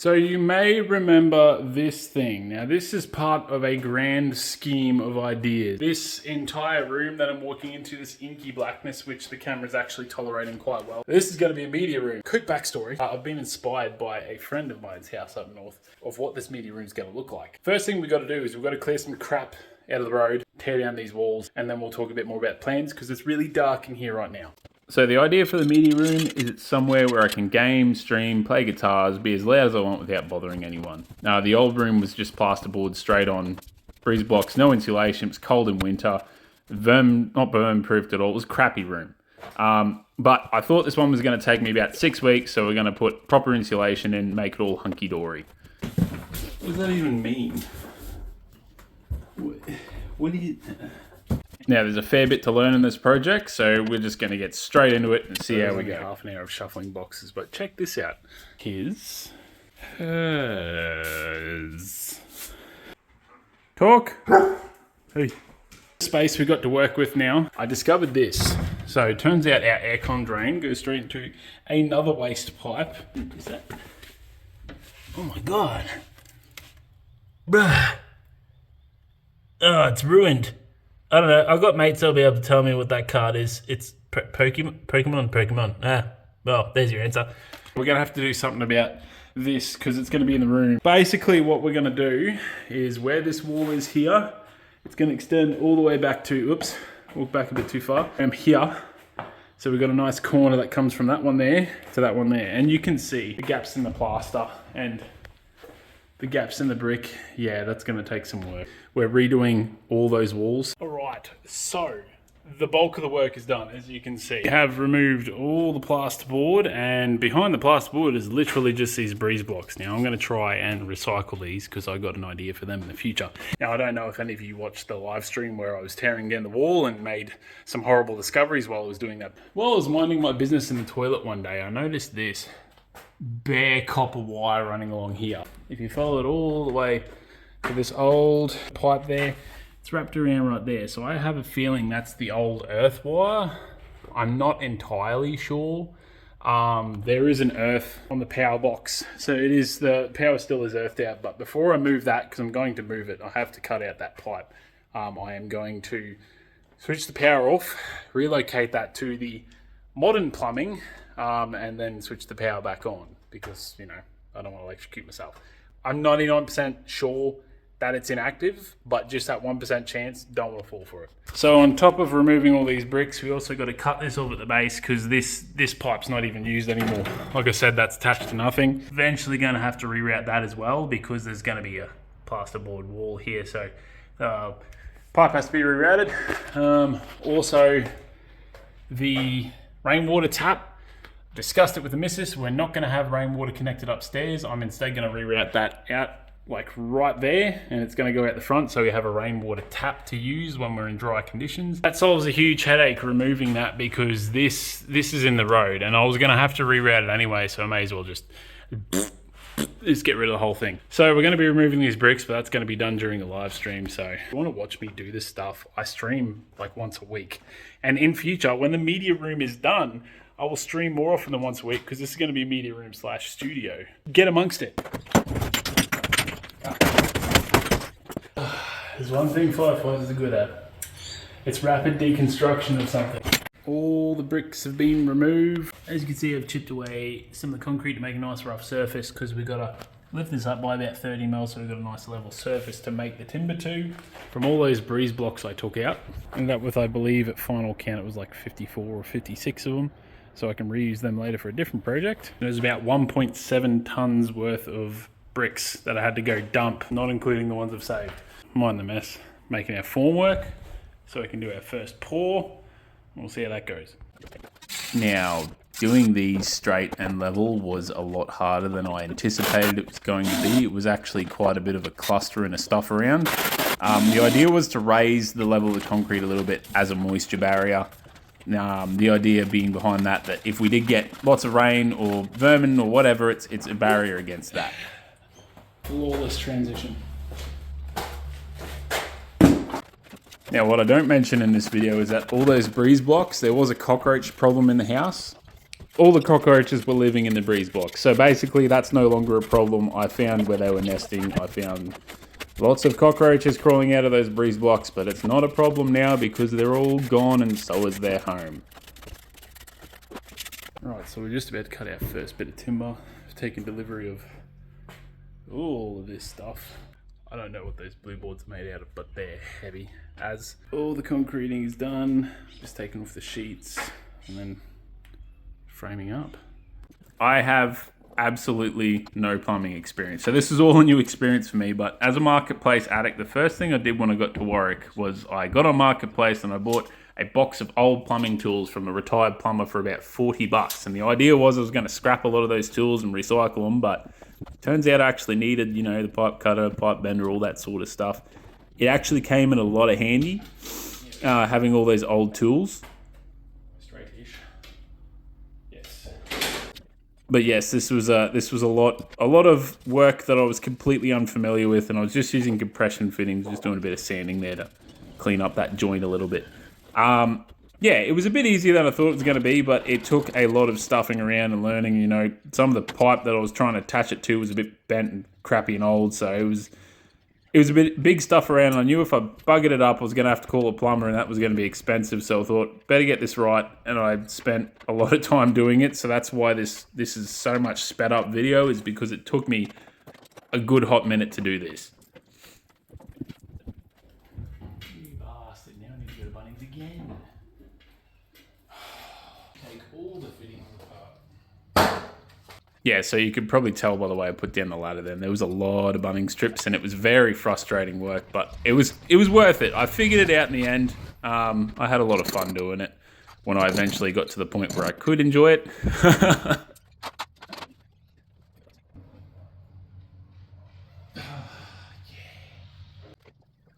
So you may remember this thing. Now this is part of a grand scheme of ideas. This entire room that I'm walking into, this inky blackness, which the camera's actually tolerating quite well. This is going to be a media room. Quick backstory. I've been inspired by a friend of mine's house up north of what this media room is going to look like. First thing we got to do is we've got to clear some crap out of the road, tear down these walls, and then we'll talk a bit more about plans because it's really dark in here right now. So the idea for the media room is it's somewhere where I can game, stream, play guitars, be as loud as I want without bothering anyone. Now the old room was just plasterboard straight on, breeze blocks, no insulation, it was cold in winter, not vermin proofed at all, it was a crappy room. But I thought this one was going to take me about 6 weeks, so we're going to put proper insulation in, make it all hunky-dory. What does that even mean? What do you... Now, there's a fair bit to learn in this project, so we're just going to get straight into it and see how we go. Half an hour of shuffling boxes, but check this out. Hers. Talk. Hey. Space we got to work with now. I discovered this. So it turns out our aircon drain goes straight into another waste pipe. Is that? Oh my god. Bruh. Oh, it's ruined. I don't know. I've got mates that'll be able to tell me what that card is. It's Pokemon. Ah, well, there's your answer. We're going to have to do something about this because it's going to be in the room. Basically, what we're going to do is where this wall is here, it's going to extend all the way back to, oops, walk back a bit too far. I'm here. So we've got a nice corner that comes from that one there to that one there. And you can see the gaps in the plaster and the gaps in the brick. Yeah, that's going to take some work. We're redoing all those walls. All right, so the bulk of the work is done, as you can see. We have removed all the plasterboard, and behind the plasterboard is literally just these breeze blocks. Now, I'm going to try and recycle these because I got an idea for them in the future. Now, I don't know if any of you watched the live stream where I was tearing down the wall and made some horrible discoveries while I was doing that. While I was minding my business in the toilet one day, I noticed this bare copper wire running along here. If you follow it all the way to this old pipe there, it's wrapped around right there. So I have a feeling that's the old earth wire. I'm not entirely sure. There is an earth on the power box. So it is, the power still is earthed out. But before I move that, because I'm going to move it, I have to cut out that pipe. I am going to switch the power off, relocate that to the modern plumbing, and then switch the power back on because, you know, I don't want to electrocute myself. I'm 99% sure that it's inactive, but just that 1% chance, don't want to fall for it. So on top of removing all these bricks, we also got to cut this off at the base because this pipe's not even used anymore. Like I said, that's attached to nothing. Eventually going to have to reroute that as well because there's going to be a plasterboard wall here. So pipe has to be rerouted. Also, the rainwater tap, discussed it with the missus. We're not going to have rainwater connected upstairs. I'm instead going to reroute that out like right there, and it's going to go out the front so we have a rainwater tap to use when we're in dry conditions. That solves a huge headache removing that because this is in the road and I was going to have to reroute it anyway, so I may as well just get rid of the whole thing. So we're going to be removing these bricks, but that's going to be done during the live stream. So if you want to watch me do this stuff, I stream like once a week, and in future when the media room is done, I will stream more often than once a week because this is going to be media room / studio. Get amongst it. There's one thing firefighters are good at. It's rapid deconstruction of something. All the bricks have been removed. As you can see, I've chipped away some of the concrete to make a nice rough surface because we've got to lift this up by about 30 mils so we've got a nice level surface to make the timber to. From all those breeze blocks I took out, and that with, I believe at final count it was like 54 or 56 of them, so I can reuse them later for a different project. There's about 1.7 tons worth of bricks that I had to go dump, not including the ones I've saved. Mind the mess. Making our formwork so we can do our first pour. We'll see how that goes. Now, doing these straight and level was a lot harder than I anticipated it was going to be. It was actually quite a bit of a cluster and a stuff around. The idea was to raise the level of the concrete a little bit as a moisture barrier. The idea being behind that if we did get lots of rain or vermin or whatever, it's a barrier against that. Flawless transition. Now, what I don't mention in this video is that all those breeze blocks, there was a cockroach problem in the house. all the cockroaches were living in the breeze box. So basically that's no longer a problem. I found where they were nesting. I found lots of cockroaches crawling out of those breeze blocks, but it's not a problem now because they're all gone and so is their home. Right, so we're just about to cut our first bit of timber. We've taken delivery of all of this stuff. I don't know what those blue boards are made out of, but they're heavy. As all the concreting is done, just taking off the sheets and then framing up. I have absolutely no plumbing experience, so this is all a new experience for me. But as a marketplace addict, the first thing I did when I got to Warwick was I got on Marketplace and I bought a box of old plumbing tools from a retired plumber for about $40. And the idea was I was going to scrap a lot of those tools and recycle them, but turns out I actually needed, you know, the pipe cutter, pipe bender, all that sort of stuff. It actually came in a lot of handy, having all those old tools. Straight-ish. Yes. But yes, this was a lot of work that I was completely unfamiliar with, and I was just using compression fittings, just doing a bit of sanding there to clean up that joint a little bit. Yeah, it was a bit easier than I thought it was going to be, but it took a lot of stuffing around and learning. You know, some of the pipe that I was trying to attach it to was a bit bent and crappy and old, so it was a bit big stuff around. And I knew if I buggered it up, I was going to have to call a plumber, and that was going to be expensive. So I thought, better get this right, and I spent a lot of time doing it. So that's why this is so much sped up video, is because it took me a good hot minute to do this. You bastard! Now I need to go to Bunnings again. Yeah, so you could probably tell by the way I put down the ladder then. There was a lot of Bunnings strips and it was very frustrating work, but it was worth it. I figured it out in the end. I had a lot of fun doing it when I eventually got to the point where I could enjoy it.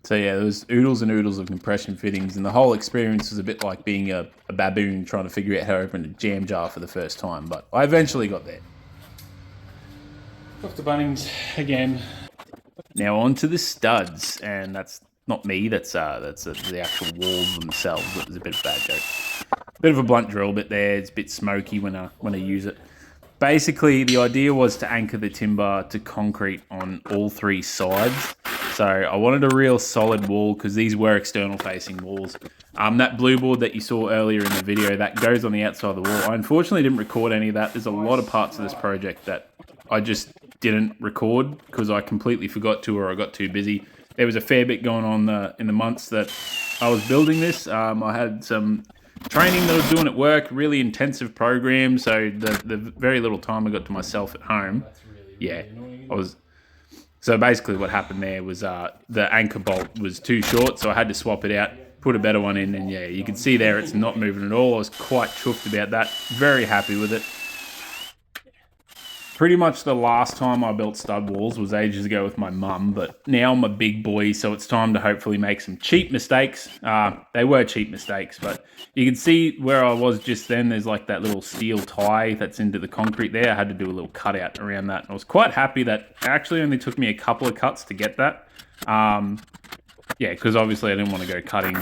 So yeah, there was oodles and oodles of compression fittings, and the whole experience was a bit like being a baboon trying to figure out how to open a jam jar for the first time, but I eventually got there. Off to Bunnings again. Now on to the studs, and that's not me, that's the actual walls themselves. It was a bit of a bad joke. Bit of a blunt drill bit there, it's a bit smoky when I use it. Basically, the idea was to anchor the timber to concrete on all three sides. So I wanted a real solid wall because these were external facing walls. That blue board that you saw earlier in the video, that goes on the outside of the wall. I unfortunately didn't record any of that. There's a lot of parts of this project that I just didn't record because I completely forgot to, or I got too busy. There was a fair bit going on in the months that I was building this. I had some training that I was doing at work, really intensive program, so the very little time I got to myself at home, so basically what happened there was the anchor bolt was too short, so I had to swap it out, put a better one in, and yeah, you can see there it's not moving at all. I was quite chuffed about that, very happy with it. Pretty much the last time I built stud walls was ages ago with my mum, but now I'm a big boy, so it's time to hopefully make some cheap mistakes. They were cheap mistakes, but you can see where I was just then. There's like that little steel tie that's into the concrete there. I had to do a little cutout around that. And I was quite happy that it actually only took me a couple of cuts to get that. Yeah, because obviously I didn't want to go cutting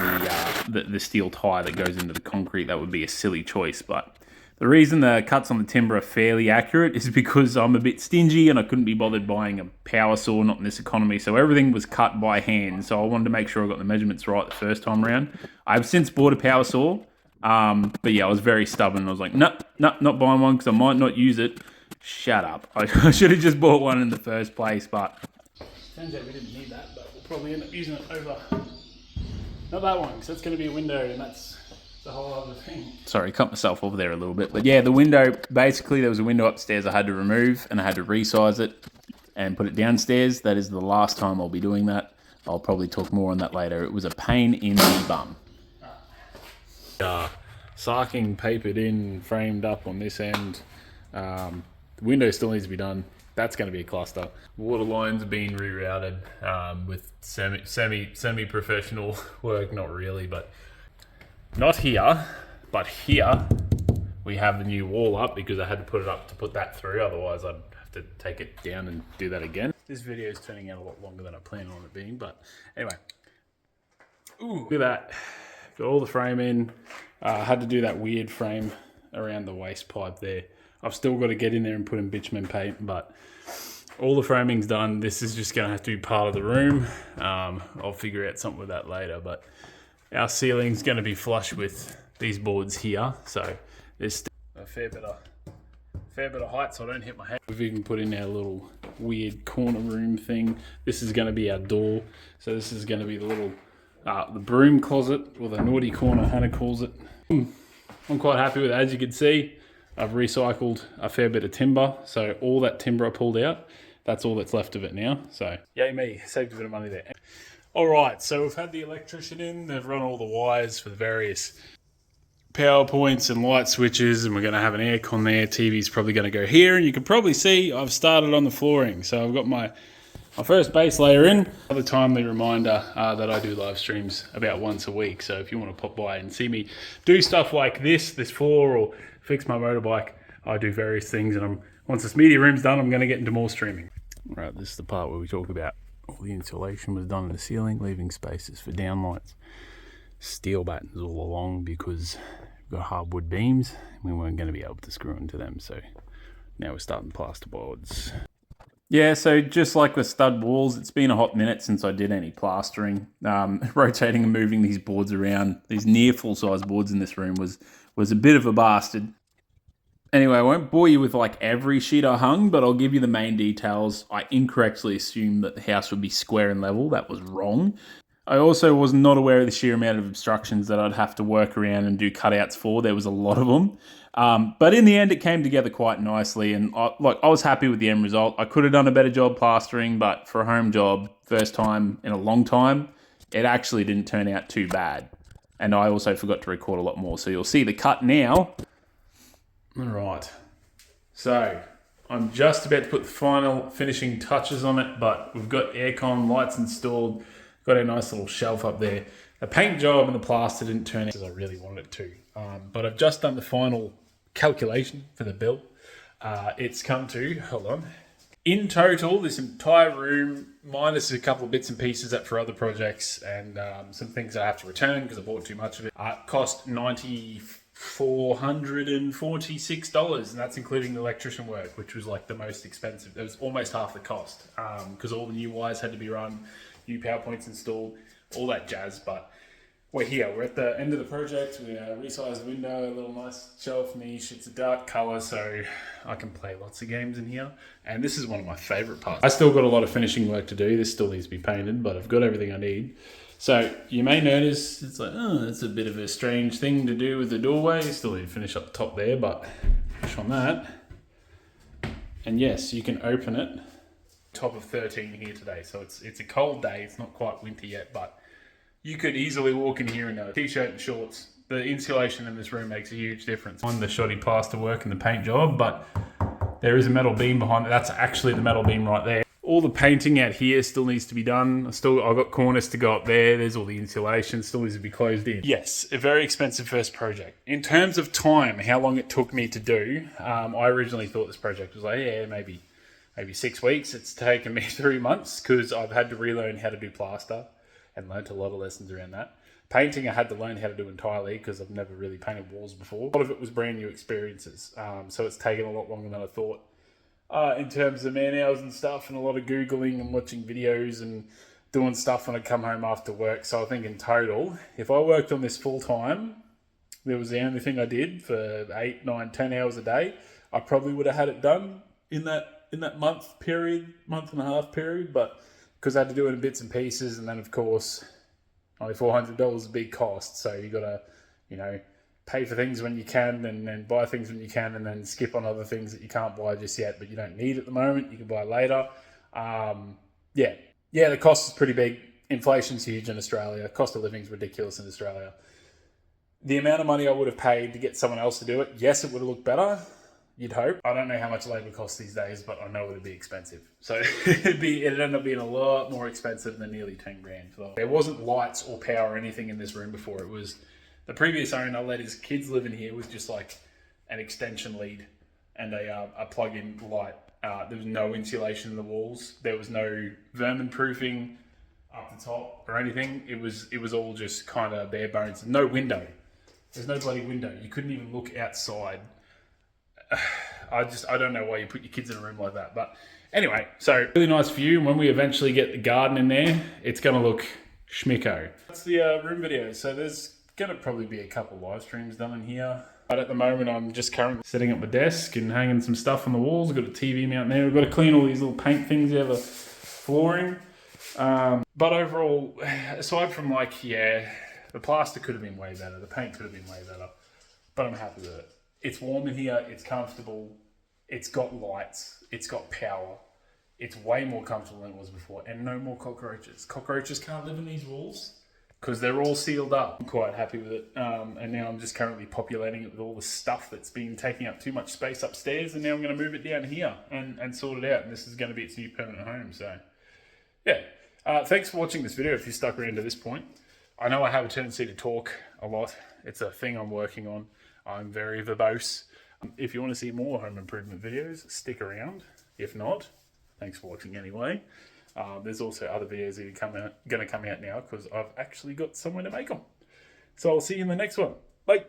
the steel tie that goes into the concrete. That would be a silly choice, but the reason the cuts on the timber are fairly accurate is because I'm a bit stingy and I couldn't be bothered buying a power saw, not in this economy, so everything was cut by hand. So I wanted to make sure I got the measurements right the first time around. I've since bought a power saw, but yeah, I was very stubborn. I was like, no, not buying one because I might not use it. Shut up. I should have just bought one in the first place, but turns out we didn't need that, but we'll probably end up using it over, not that one, because that's going to be a window, and that's the whole other thing. Sorry, cut myself over there a little bit, but yeah, the window, basically there was a window upstairs I had to remove, and I had to resize it and put it downstairs. That is the last time I'll be doing that. I'll probably talk more on that later. It was a pain in the bum. Sarking papered in, framed up on this end. The window still needs to be done. That's going to be a cluster. Water lines are being rerouted with semi-professional work, not really, but not here, but here we have the new wall up because I had to put it up to put that through. Otherwise, I'd have to take it down and do that again. This video is turning out a lot longer than I planned on it being, but anyway. Ooh, look at that. Got all the frame in. I had to do that weird frame around the waste pipe there. I've still got to get in there and put in bitumen paint, but all the framing's done. This is just going to have to be part of the room. I'll figure out something with that later, but our ceiling's going to be flush with these boards here, so there's a fair bit of height so I don't hit my head. We've even put in our little weird corner room thing. This is going to be our door, so this is going to be the little the broom closet, or the naughty corner, Hannah calls it. I'm quite happy with it. As you can see, I've recycled a fair bit of timber, so all that timber I pulled out, that's all that's left of it now. So yay me, saved a bit of money there. All right, so we've had the electrician in. They've run all the wires for the various power points and light switches, and we're going to have an aircon there. TV's probably going to go here, and you can probably see I've started on the flooring. So I've got my first base layer in. Another timely reminder that I do live streams about once a week. So if you want to pop by and see me do stuff like this floor, or fix my motorbike, I do various things. And once this media room's done, I'm going to get into more streaming. Right, this is the part where we talk about all the insulation was done in the ceiling, leaving spaces for downlights. Steel battens all along because we've got hardwood beams. We weren't going to be able to screw into them. So now we're starting plasterboards. Yeah, so just like the stud walls, it's been a hot minute since I did any plastering. Rotating and moving these boards around, these near full-size boards in this room was a bit of a bastard. Anyway, I won't bore you with like every sheet I hung, but I'll give you the main details. I incorrectly assumed that the house would be square and level. That was wrong. I also was not aware of the sheer amount of obstructions that I'd have to work around and do cutouts for. There was a lot of them. But in the end, it came together quite nicely, and I was happy with the end result. I could have done a better job plastering, but for a home job, first time in a long time, it actually didn't turn out too bad. And I also forgot to record a lot more, so you'll see the cut now. All right. So I'm just about to put the final finishing touches on it, but we've got aircon, lights installed, got a nice little shelf up there. The paint job and the plaster didn't turn out as I really wanted it to. But I've just done the final calculation for the bill. It's come to, hold on. In total, this entire room, minus a couple of bits and pieces up for other projects and some things I have to return because I bought too much of it, cost $9,446, and that's including the electrician work, which was like the most expensive. It was almost half the cost because all the new wires had to be run, new power points installed, all that jazz. But we're here. We're at the end of the project. We resized the window, a little nice shelf niche. It's a dark color, so I can play lots of games in here. And this is one of my favorite parts. I still got a lot of finishing work to do. This still needs to be painted, but I've got everything I need. So you may notice it's like, it's a bit of a strange thing to do with the doorway. Still need to finish up the top there, but finish on that. And yes, you can open it. Top of 13 here today, so it's a cold day. It's not quite winter yet, but you could easily walk in here in a t-shirt and shorts. The insulation in this room makes a huge difference on the shoddy plaster work and the paint job, but there is a metal beam behind it. That's actually the metal beam right there. All the painting out here still needs to be done. I've got corners to go up there. There's all the insulation still needs to be closed in. Yes, a very expensive first project. In terms of time, how long it took me to do, I originally thought this project was like, maybe 6 weeks. It's taken me 3 months because I've had to relearn how to do plaster and learnt a lot of lessons around that. Painting, I had to learn how to do entirely because I've never really painted walls before. A lot of it was brand new experiences, so it's taken a lot longer than I thought. In terms of man hours and stuff, and a lot of Googling and watching videos and doing stuff when I come home after work. So I think in total, if I worked on this full time, there was the only thing I did for 8, 9, 10 hours a day, I probably would have had it done in that month and a half period, but because I had to do it in bits and pieces, and then of course only $400 is a big cost, so you gotta pay for things when you can, and then buy things when you can, and then skip on other things that you can't buy just yet but you don't need at the moment, you can buy later. The cost is pretty big. Inflation's huge in Australia. Cost of living is ridiculous in Australia. The amount of money I would have paid to get someone else to do it, yes, it would have looked better. You'd hope. I don't know how much labour costs these days, but I know it would be expensive. So it'd end up being a lot more expensive than nearly 10 grand. So there wasn't lights or power or anything in this room before. It was the previous owner let his kids live in here with just like an extension lead and a plug-in light. There was no insulation in the walls. There was no vermin proofing up the top or anything. It was all just kind of bare bones. No window. There's no bloody window. You couldn't even look outside. I don't know why you put your kids in a room like that. But anyway, so really nice view. And when we eventually get the garden in there, it's going to look schmicko. That's the room video. So there's going to probably be a couple live streams done in here. But at the moment, I'm just currently setting up my desk and hanging some stuff on the walls. I've got a TV mount there. I've got to clean all these little paint things out of the flooring. But overall, aside from like, yeah, the plaster could have been way better. The paint could have been way better. But I'm happy with it. It's warm in here. It's comfortable. It's got lights. It's got power. It's way more comfortable than it was before. And no more cockroaches. Cockroaches can't live in these walls because they're all sealed up. I'm quite happy with it. And now I'm just currently populating it with all the stuff that's been taking up too much space upstairs. And now I'm going to move it down here and sort it out. And this is going to be its new permanent home. So, yeah. Thanks for watching this video if you stuck around to this point. I know I have a tendency to talk a lot. It's a thing I'm working on. I'm very verbose. If you want to see more home improvement videos, stick around. If not, thanks for watching anyway. There's also other videos that are going to come out now because I've actually got somewhere to make them. So I'll see you in the next one. Bye.